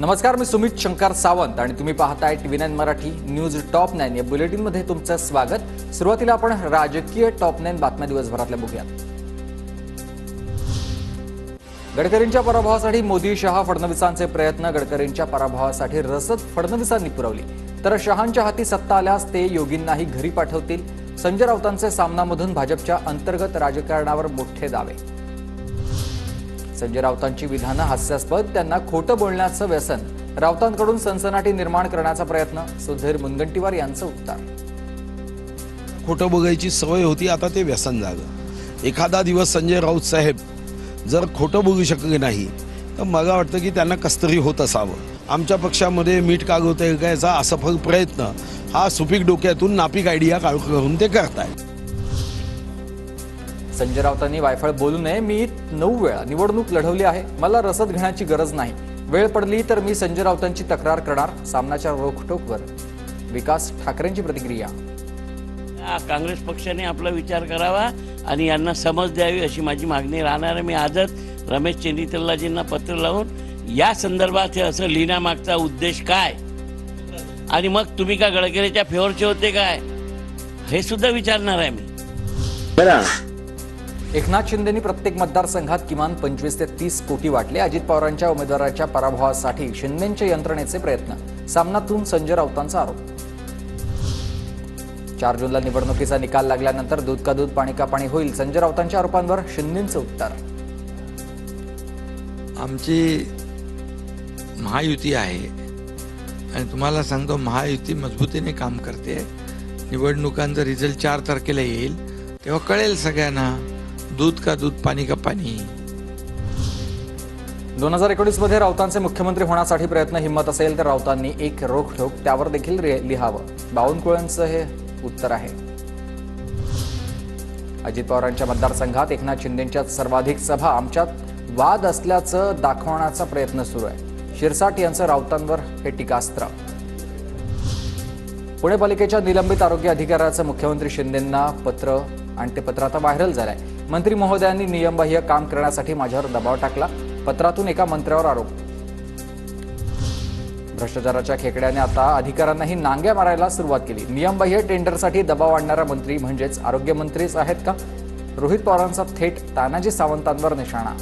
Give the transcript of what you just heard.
नमस्कार, मी सुमित शंकर सावंत आणि तुम्ही पाहताय TV9 मराठी न्यूज टॉप 9 या बुलेटिनमध्ये तुमचं स्वागत। सुरुवातीला आपण राजकीय टॉप 9 बातम्या दिवसभरातल्या बघूया। गडकरींच्या पराभवासाठी मोदी शहा फडणवीसांचे प्रयत्न। गडकरींच्या पराभवासाठी रसद फडणवीसांनी पुरवली, तर शहांच्या हाती सत्ता आल्यास ते योगींनाही घरी पाठवतील। संजय राऊतांचे सामनामधून भाजपच्या अंतर्गत राजकारणावर मोठे दावे। संजय राऊतांची विधानं हास्यास्पद, त्यांना खोटं बोलण्याचं व्यसन। राऊतांकडून सनसनाटी निर्माण करण्याचा प्रयत्न। सुधीर मुनगंटीवार यांचं उत्तर। खोटं बघायची सवय होती, आता ते व्यसन झालं। एखादा दिवस संजय राऊत साहेब जर खोटं बघू शकले नाही तर मला वाटतं की त्यांना कसतरी होत असावं। आमच्या पक्षामध्ये मीठ कागवते याचा असफल प्रयत्न हा सुपीक डोक्यातून नापीक आयडिया करून ते करतायत। संजय राऊतांनी वायफळ बोलू नये। मी 9 वेळा निवडणूक लढवली आहे, मला रसद घेण्याची गरज नाही। वेळ पडली तर मी संजय राऊतांची तक्रार करणार। सामनाच्या रोखठोकवर विकास ठाकरेंची प्रतिक्रिया। काँग्रेस पक्षाने आपला विचार करावा आणि यांना समज द्यावी अशी माझी मागणी राहणार आहे। मी आजच रमेश चेन्नीतलाजींना पत्र लावून या संदर्भात असं लिहिण्यामागचा उद्देश काय आणि मग तुम्ही का गडकरीच्या फेवरचे होते काय हे सुद्धा विचारणार आहे मी। एकनाथ शिंदेंनी प्रत्येक मतदारसंघात किमान 25 ते 30 कोटी वाटले। अजित पवारांच्या उमेदवाराच्या पराभवासाठी शिंदेंच्या यंत्रणेचे प्रयत्न। सामनातून संजय राऊतांचा आरोप। 4 जूनला निवडणुकीचा निकाल लागल्यानंतर दूध का दूध पाणी का पाणी होईल। संजय राऊतांच्या आरोपांवर शिंदेंचं उत्तर। आमची महायुती आहे आणि तुम्हाला सांगतो महायुती मजबूतीने काम करते। निवडणुकांचा रिझल्ट 4 तारखेला येईल तेव्हा कळेल सगळ्यांना दूध का दूध पाणी का पाणी। 2019 मध्ये राऊतांचे मुख्यमंत्री होण्यासाठी प्रयत्न हिम्मत असेल तर राऊतांनी एक रोखठोक त्यावर देखील लिहावं। बावनकुळेंचं हे उत्तर आहे। अजित पवारांच्या मतदारसंघात एकनाथ शिंदेंच्या सर्वाधिक सभा। आमच्यात वाद असल्याचं दाखवण्याचा प्रयत्न सुरू आहे। शिरसाट यांचं राऊतांवर हे टीकास्त्र। पुणे पालिकेच्या निलंबित आरोग्य अधिकाऱ्याचं मुख्यमंत्री शिंदेंना पत्र आणि ते पत्र आता व्हायरल झालंय। मंत्री महोदयांनी नियमबाह्य काम करण्यासाठी माझ्यावर दबाव टाकला। पत्रातून एका मंत्र्यावर आरोप। भ्रष्टाचाराच्या खेकड्याने आता अधिकाऱ्यांनाही नांग्या मारायला सुरुवात केली। नियमबाह्य टेंडरसाठी दबाव आणणारा मंत्री म्हणजेच आरोग्यमंत्रीच आहेत का? रोहित पवारांचा थेट तानाजी सावंतांवर निशाणा।